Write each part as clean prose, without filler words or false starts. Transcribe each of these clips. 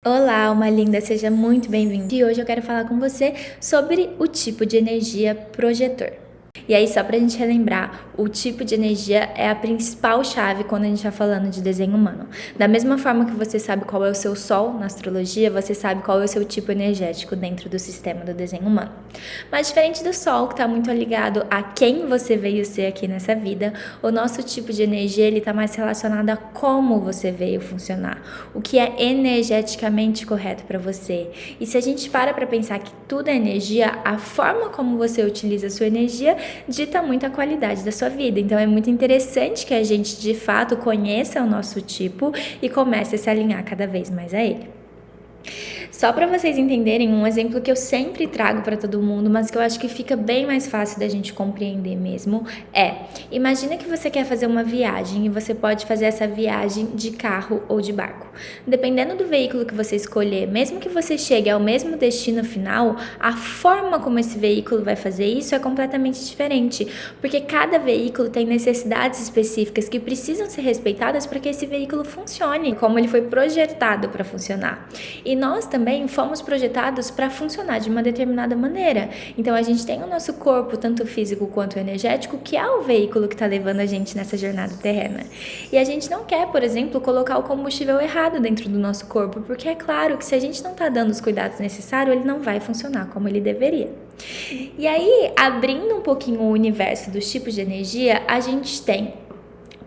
Olá, alma linda, seja muito bem-vinda. E hoje eu quero falar com você sobre o tipo de energia projetor. E aí, só pra gente relembrar, o tipo de energia é a principal chave quando a gente tá falando de desenho humano. Da mesma forma que você sabe qual é o seu sol na astrologia, você sabe qual é o seu tipo energético dentro do sistema do desenho humano. Mas diferente do sol, que tá muito ligado a quem você veio ser aqui nessa vida, o nosso tipo de energia, ele tá mais relacionado a como você veio funcionar, o que é energeticamente correto para você. E se a gente para pensar que tudo é energia, a forma como você utiliza a sua energia dita muito a qualidade da sua vida. Então é muito interessante que a gente de fato conheça o nosso tipo e comece a se alinhar cada vez mais a ele. Só para vocês entenderem, um exemplo que eu sempre trago para todo mundo, mas que eu acho que fica bem mais fácil da gente compreender mesmo, imagina que você quer fazer uma viagem e você pode fazer essa viagem de carro ou de barco. Dependendo do veículo que você escolher, mesmo que você chegue ao mesmo destino final, a forma como esse veículo vai fazer isso é completamente diferente, porque cada veículo tem necessidades específicas que precisam ser respeitadas para que esse veículo funcione, como ele foi projetado para funcionar. E nós também fomos projetados para funcionar de uma determinada maneira. Então a gente tem o nosso corpo, tanto físico quanto energético, que é o veículo que está levando a gente nessa jornada terrena. E a gente não quer, por exemplo, colocar o combustível errado dentro do nosso corpo, porque é claro que se a gente não está dando os cuidados necessários, ele não vai funcionar como ele deveria. E aí, abrindo um pouquinho o universo dos tipos de energia, a gente tem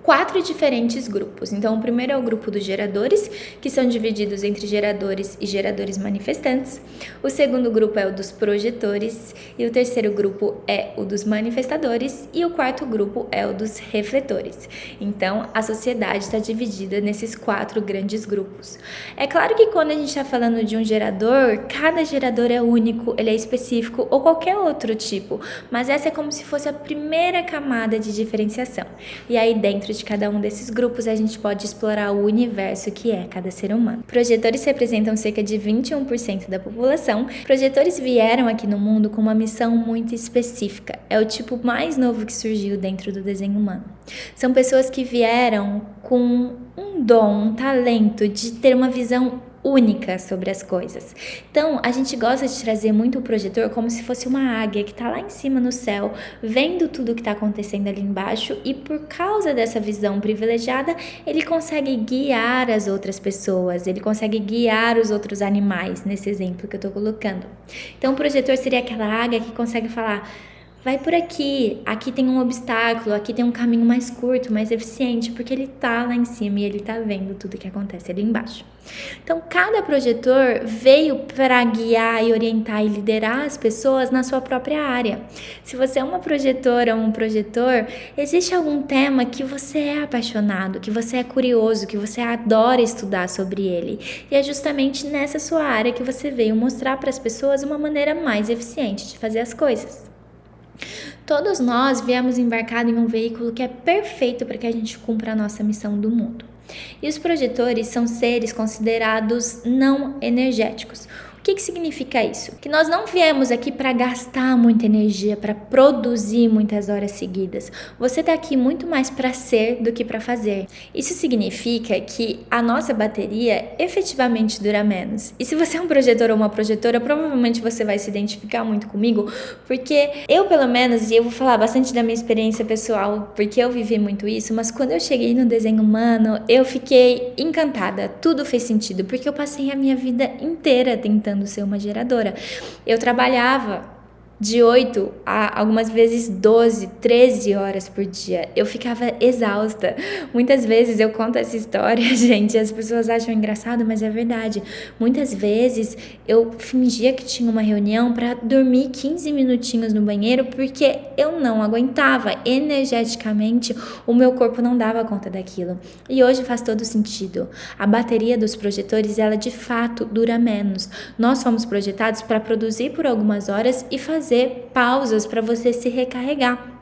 4 diferentes grupos. Então, o primeiro é o grupo dos geradores, que são divididos entre geradores e geradores manifestantes. O segundo grupo é o dos projetores, e o terceiro grupo é o dos manifestadores, e o quarto grupo é o dos refletores. Então, a sociedade está dividida nesses 4 grandes grupos. É claro que quando a gente está falando de um gerador, cada gerador é único, ele é específico ou qualquer outro tipo, mas essa é como se fosse a primeira camada de diferenciação. E aí, dentro de cada um desses grupos, a gente pode explorar o universo que é cada ser humano. Projetores representam cerca de 21% da população. Projetores vieram aqui no mundo com uma missão muito específica. É o tipo mais novo que surgiu dentro do desenho humano. São pessoas que vieram com um dom, um talento de ter uma visão única sobre as coisas. Então, a gente gosta de trazer muito o projetor como se fosse uma águia que está lá em cima no céu, vendo tudo que está acontecendo ali embaixo, e por causa dessa visão privilegiada, ele consegue guiar as outras pessoas, ele consegue guiar os outros animais, nesse exemplo que eu estou colocando. Então, o projetor seria aquela águia que consegue falar: vai por aqui, aqui tem um obstáculo, aqui tem um caminho mais curto, mais eficiente, porque ele tá lá em cima e ele tá vendo tudo que acontece ali embaixo. Então, cada projetor veio para guiar e orientar e liderar as pessoas na sua própria área. Se você é uma projetora ou um projetor, existe algum tema que você é apaixonado, que você é curioso, que você adora estudar sobre ele. E é justamente nessa sua área que você veio mostrar para as pessoas uma maneira mais eficiente de fazer as coisas. Todos nós viemos embarcados em um veículo que é perfeito para que a gente cumpra a nossa missão do mundo. E os projetores são seres considerados não energéticos. O que significa isso? Que nós não viemos aqui para gastar muita energia, para produzir muitas horas seguidas. Você está aqui muito mais para ser do que para fazer. Isso significa que a nossa bateria efetivamente dura menos. E se você é um projetor ou uma projetora, provavelmente você vai se identificar muito comigo, porque eu, pelo menos, e eu vou falar bastante da minha experiência pessoal, porque eu vivi muito isso, mas quando eu cheguei no desenho humano, eu fiquei encantada. Tudo fez sentido, porque eu passei a minha vida inteira tentando ser uma geradora. Eu trabalhava de 8 a algumas vezes 12, 13 horas por dia. Eu ficava exausta. Muitas vezes eu conto essa história, gente, as pessoas acham engraçado, mas é verdade. Muitas vezes eu fingia que tinha uma reunião para dormir 15 minutinhos no banheiro, porque eu não aguentava. Energeticamente, o meu corpo não dava conta daquilo. E hoje faz todo sentido. A bateria dos projetores, ela de fato dura menos. Nós fomos projetados para produzir por algumas horas e fazer pausas para você se recarregar.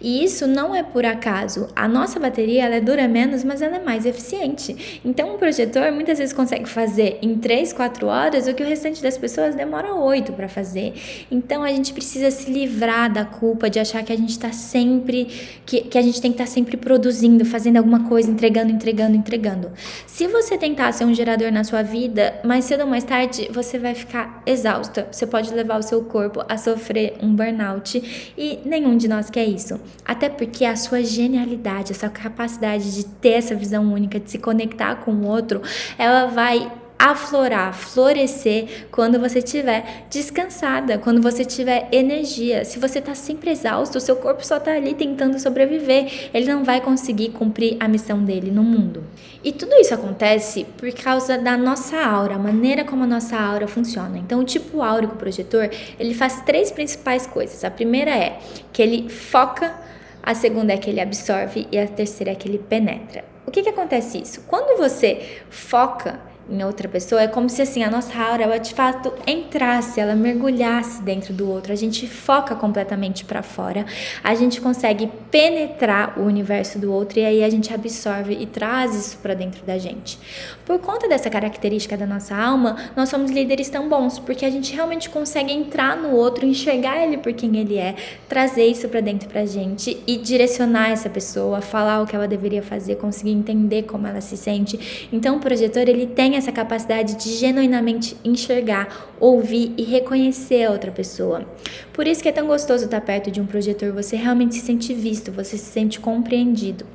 E isso não é por acaso. A nossa bateria ela dura menos, mas ela é mais eficiente. Então, um projetor muitas vezes consegue fazer em 3, 4 horas o que o restante das pessoas demora 8 para fazer. Então, a gente precisa se livrar da culpa de achar que a gente está sempre, que a gente tem que estar sempre produzindo, fazendo alguma coisa, entregando. Se você tentar ser um gerador na sua vida, mais cedo ou mais tarde você vai ficar exausta. Você pode levar o seu corpo a sofrer um burnout e nenhum de nós quer isso. Até porque a sua genialidade, a sua capacidade de ter essa visão única, de se conectar com o outro, ela vai aflorar, florescer quando você estiver descansada, quando você tiver energia. Se você está sempre exausto, o seu corpo só está ali tentando sobreviver, ele não vai conseguir cumprir a missão dele no mundo. E tudo isso acontece por causa da nossa aura, a maneira como a nossa aura funciona. Então, o tipo áurico projetor, ele faz 3 principais coisas. A primeira é que ele foca, a segunda é que ele absorve e a terceira é que ele penetra. O que acontece isso? Quando você foca em outra pessoa, é como se assim a nossa aura, ela de fato entrasse, ela mergulhasse dentro do outro. A gente foca completamente para fora, a gente consegue penetrar o universo do outro e aí a gente absorve e traz isso para dentro da gente. Por conta dessa característica da nossa alma, nós somos líderes tão bons, porque a gente realmente consegue entrar no outro, enxergar ele por quem ele é, trazer isso para dentro pra gente e direcionar essa pessoa, falar o que ela deveria fazer, conseguir entender como ela se sente. Então o projetor, ele tem essa capacidade de genuinamente enxergar, ouvir e reconhecer a outra pessoa. Por isso que é tão gostoso estar perto de um projetor, você realmente se sente visto, você se sente compreendido.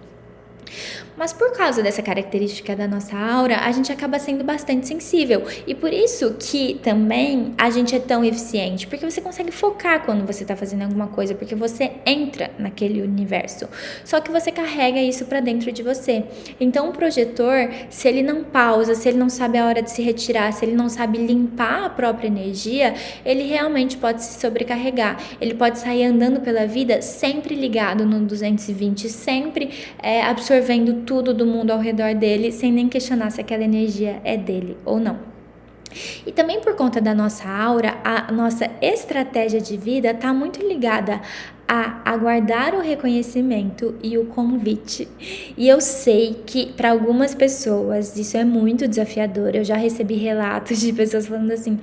Mas por causa dessa característica da nossa aura, a gente acaba sendo bastante sensível. E por isso que também a gente é tão eficiente. Porque você consegue focar quando você está fazendo alguma coisa. Porque você entra naquele universo. Só que você carrega isso para dentro de você. Então o projetor, se ele não pausa, se ele não sabe a hora de se retirar, se ele não sabe limpar a própria energia, ele realmente pode se sobrecarregar. Ele pode sair andando pela vida sempre ligado no 220, sempre absorvendo tudo do mundo ao redor dele, sem nem questionar se aquela energia é dele ou não. E também por conta da nossa aura, a nossa estratégia de vida está muito ligada a aguardar o reconhecimento e o convite. E eu sei que para algumas pessoas isso é muito desafiador. Eu já recebi relatos de pessoas falando assim: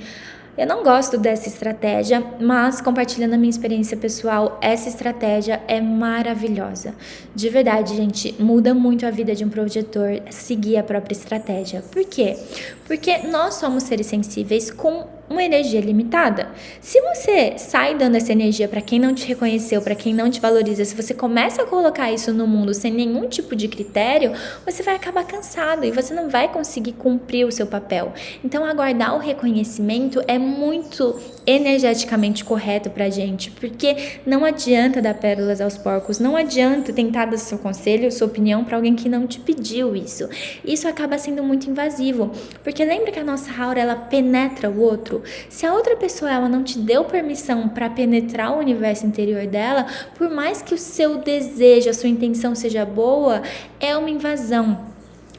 eu não gosto dessa estratégia, mas compartilhando a minha experiência pessoal, essa estratégia é maravilhosa. De verdade, gente, muda muito a vida de um projetor seguir a própria estratégia. Por quê? Porque nós somos seres sensíveis com uma energia limitada. Se você sai dando essa energia para quem não te reconheceu, para quem não te valoriza, se você começa a colocar isso no mundo sem nenhum tipo de critério, você vai acabar cansado e você não vai conseguir cumprir o seu papel. Então, aguardar o reconhecimento é muito energeticamente correto pra gente, porque não adianta dar pérolas aos porcos, não adianta tentar dar seu conselho, sua opinião para alguém que não te pediu isso. Isso acaba sendo muito invasivo, porque lembra que a nossa aura, ela penetra o outro. Se a outra pessoa, ela não te deu permissão para penetrar o universo interior dela, por mais que o seu desejo, a sua intenção seja boa, é uma invasão.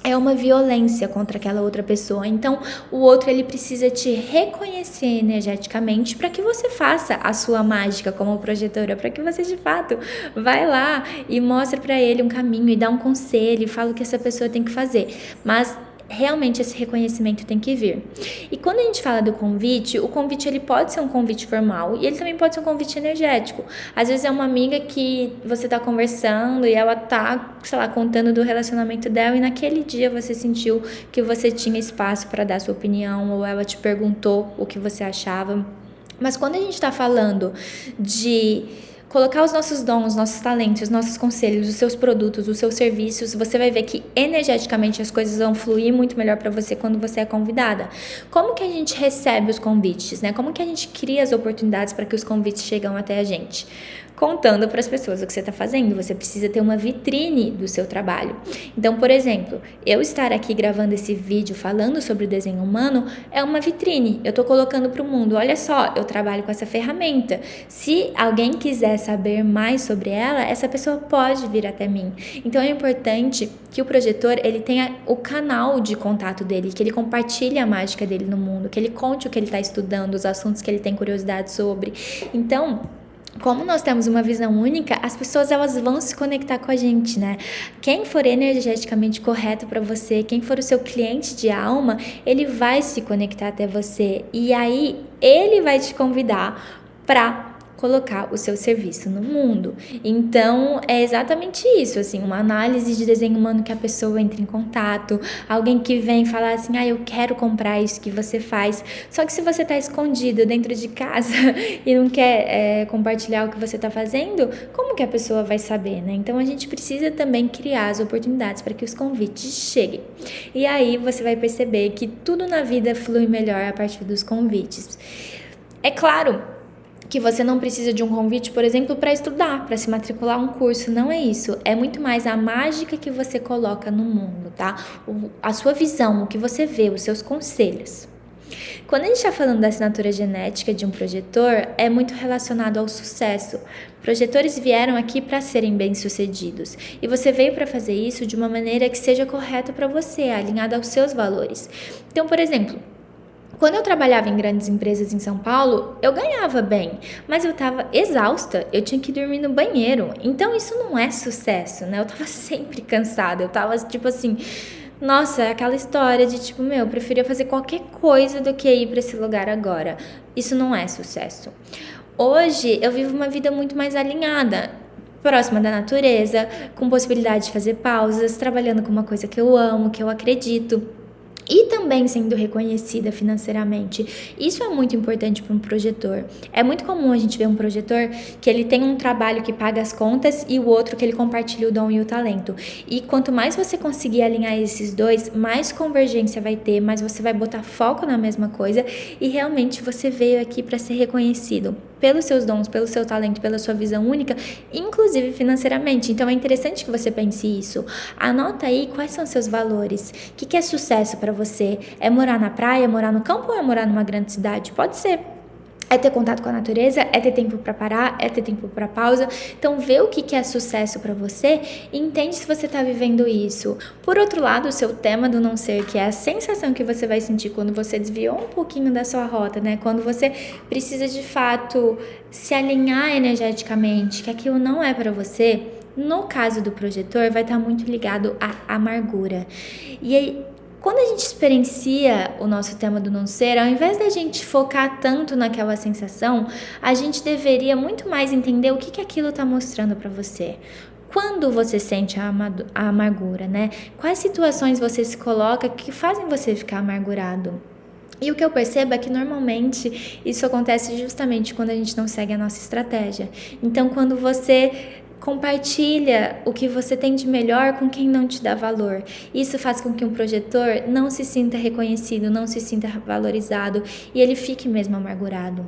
É uma violência contra aquela outra pessoa. Então, o outro, ele precisa te reconhecer energeticamente para que você faça a sua mágica como projetora, para que você, de fato, vai lá e mostre para ele um caminho e dá um conselho e fala o que essa pessoa tem que fazer. Mas realmente esse reconhecimento tem que vir. E quando a gente fala do convite, o convite ele pode ser um convite formal e ele também pode ser um convite energético. Às vezes é uma amiga que você tá conversando e ela tá, sei lá, contando do relacionamento dela e naquele dia você sentiu que você tinha espaço para dar sua opinião ou ela te perguntou o que você achava. Mas quando a gente tá falando de colocar os nossos dons, nossos talentos, nossos conselhos, os seus produtos, os seus serviços, você vai ver que energeticamente as coisas vão fluir muito melhor para você quando você é convidada. Como que a gente recebe os convites, né? Como que a gente cria as oportunidades para que os convites chegam até a gente? Contando para as pessoas o que você está fazendo. Você precisa ter uma vitrine do seu trabalho. Então, por exemplo, eu estar aqui gravando esse vídeo falando sobre o desenho humano é uma vitrine. Eu estou colocando para o mundo, olha só, eu trabalho com essa ferramenta. Se alguém quiser saber mais sobre ela, essa pessoa pode vir até mim. Então, é importante que o projetor ele tenha o canal de contato dele, que ele compartilhe a mágica dele no mundo, que ele conte o que ele está estudando, os assuntos que ele tem curiosidade sobre. Então, como nós temos uma visão única, as pessoas elas vão se conectar com a gente, né? Quem for energeticamente correto para você, quem for o seu cliente de alma, ele vai se conectar até você e aí ele vai te convidar para colocar o seu serviço no mundo. Então, é exatamente isso, assim, uma análise de desenho humano que a pessoa entra em contato, alguém que vem falar assim, eu quero comprar isso que você faz, só que se você tá escondido dentro de casa e não quer compartilhar o que você tá fazendo, como que a pessoa vai saber, né? Então, a gente precisa também criar as oportunidades para que os convites cheguem. E aí, você vai perceber que tudo na vida flui melhor a partir dos convites. É claro que você não precisa de um convite, por exemplo, para estudar, para se matricular um curso, não é isso. É muito mais a mágica que você coloca no mundo, tá? A sua visão, o que você vê, os seus conselhos. Quando a gente está falando da assinatura genética de um projetor, é muito relacionado ao sucesso. Projetores vieram aqui para serem bem-sucedidos e você veio para fazer isso de uma maneira que seja correta para você, alinhada aos seus valores. Então, por exemplo, quando eu trabalhava em grandes empresas em São Paulo, eu ganhava bem, mas eu estava exausta, eu tinha que dormir no banheiro. Então isso não é sucesso, né? Eu estava sempre cansada, eu estava tipo assim, nossa, é aquela história de tipo, eu preferia fazer qualquer coisa do que ir para esse lugar agora. Isso não é sucesso. Hoje eu vivo uma vida muito mais alinhada, próxima da natureza, com possibilidade de fazer pausas, trabalhando com uma coisa que eu amo, que eu acredito. E também sendo reconhecida financeiramente. Isso é muito importante para um projetor. É muito comum a gente ver um projetor que ele tem um trabalho que paga as contas e o outro que ele compartilha o dom e o talento. E quanto mais você conseguir alinhar esses dois, mais convergência vai ter, mais você vai botar foco na mesma coisa e realmente você veio aqui para ser reconhecido pelos seus dons, pelo seu talento, pela sua visão única, inclusive financeiramente. Então é interessante que você pense isso. Anota aí quais são seus valores. O que é sucesso para você? É morar na praia, é morar no campo ou é morar numa grande cidade? Pode ser. É ter contato com a natureza, é ter tempo para parar, é ter tempo para pausa. Então, vê o que é sucesso para você e entende se você está vivendo isso. Por outro lado, o seu tema do não ser, que é a sensação que você vai sentir quando você desviou um pouquinho da sua rota, né? Quando você precisa de fato se alinhar energeticamente, que aquilo não é para você. No caso do projetor, vai estar muito ligado à amargura. E aí, quando a gente experiencia o nosso tema do não ser, ao invés da gente focar tanto naquela sensação, a gente deveria muito mais entender o que aquilo está mostrando para você. Quando você sente a amargura, né? Quais situações você se coloca que fazem você ficar amargurado? E o que eu percebo é que normalmente isso acontece justamente quando a gente não segue a nossa estratégia. Então, quando você compartilha o que você tem de melhor com quem não te dá valor. Isso faz com que um projetor não se sinta reconhecido, não se sinta valorizado e ele fique mesmo amargurado.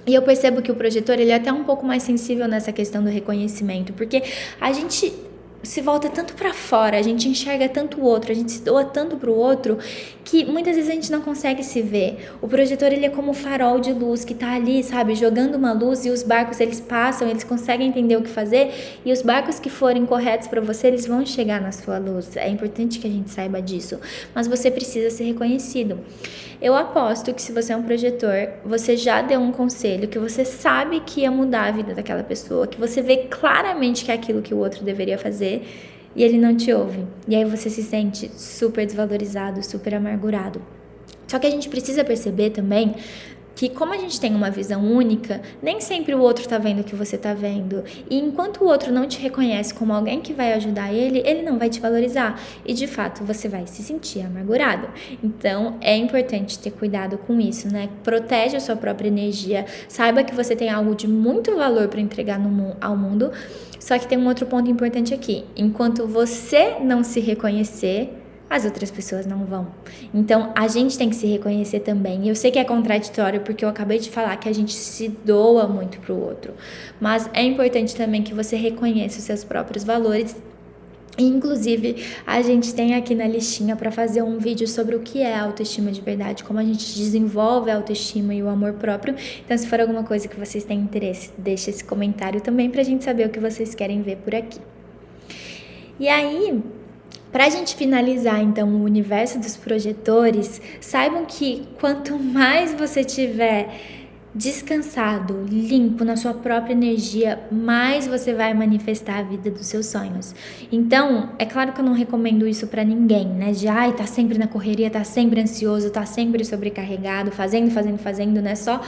E eu percebo que o projetor ele é até um pouco mais sensível nessa questão do reconhecimento, porque a gente se volta tanto para fora, a gente enxerga tanto o outro, a gente se doa tanto pro outro, que muitas vezes a gente não consegue se ver. O projetor ele é como um farol de luz que tá ali, sabe, jogando uma luz e os barcos eles passam, eles conseguem entender o que fazer e os barcos que forem corretos para você, eles vão chegar na sua luz. É importante que a gente saiba disso, mas você precisa ser reconhecido. Eu aposto que se você é um projetor, você já deu um conselho que você sabe que ia mudar a vida daquela pessoa, que você vê claramente que é aquilo que o outro deveria fazer e ele não te ouve. E aí você se sente super desvalorizado, super amargurado. Só que a gente precisa perceber também que como a gente tem uma visão única, nem sempre o outro tá vendo o que você tá vendo. E enquanto o outro não te reconhece como alguém que vai ajudar ele não vai te valorizar. E de fato, você vai se sentir amargurado. Então, é importante ter cuidado com isso, né? Protege a sua própria energia. Saiba que você tem algo de muito valor para entregar ao mundo. Só que tem um outro ponto importante aqui. Enquanto você não se reconhecer, as outras pessoas não vão. Então, a gente tem que se reconhecer também. E eu sei que é contraditório, porque eu acabei de falar que a gente se doa muito pro outro. Mas é importante também que você reconheça os seus próprios valores. E, inclusive, a gente tem aqui na listinha para fazer um vídeo sobre o que é autoestima de verdade, como a gente desenvolve a autoestima e o amor próprio. Então, se for alguma coisa que vocês têm interesse, deixa esse comentário também pra gente saber o que vocês querem ver por aqui. E aí, para a gente finalizar, então, o universo dos projetores, saibam que quanto mais você tiver descansado, limpo na sua própria energia, mais você vai manifestar a vida dos seus sonhos. Então, é claro que eu não recomendo isso pra ninguém, né? De ai, tá sempre na correria, tá sempre ansioso, tá sempre sobrecarregado, fazendo, né? Só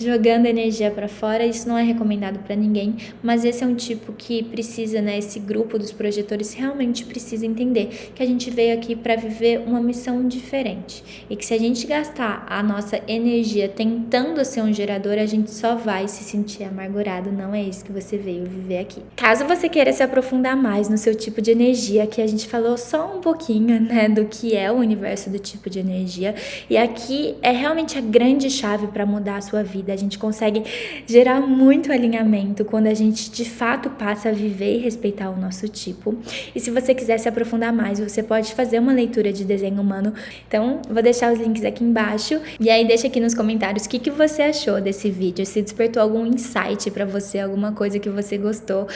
jogando energia pra fora, isso não é recomendado pra ninguém, mas esse é um tipo que precisa, né, esse grupo dos projetores realmente precisa entender que a gente veio aqui pra viver uma missão diferente e que se a gente gastar a nossa energia tentando ser um gerador, a gente só vai se sentir amargurado, não é isso que você veio viver aqui. Caso você queira se aprofundar mais no seu tipo de energia, aqui a gente falou só um pouquinho, né, do que é o universo do tipo de energia, e aqui é realmente a grande chave para mudar a sua vida. A gente consegue gerar muito alinhamento quando a gente de fato passa a viver e respeitar o nosso tipo. E se você quiser se aprofundar mais, você pode fazer uma leitura de desenho humano. Então, vou deixar os links aqui embaixo. E aí deixa aqui nos comentários o que você achou desse vídeo, se despertou algum insight para você, alguma coisa que você gostou.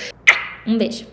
Um beijo!